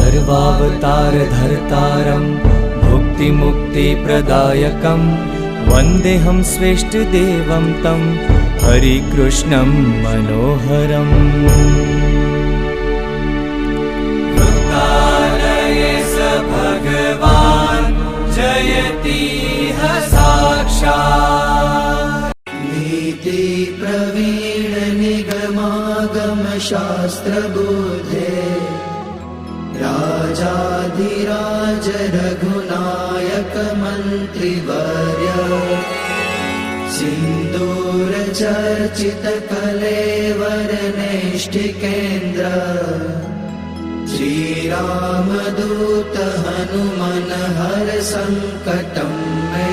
सर्वावतारधर्तारं भुक्तिमुक्तिप्रदायकं वन्देऽहं श्रेष्ठदेवं तं हरिकृष्णं मनोहरम्। वृत्तालये स भगवान् जयतीह साक्षात्। नीति प्रवीण निगमागम शास्त्रबुद्धे राजाधिराज रघुनायक मन्त्रिवर्य सिन्दूर चर्चित कलेवर नैष्ठिकेन्द्र श्रीरामदूत हनुमन हर संकटं मे।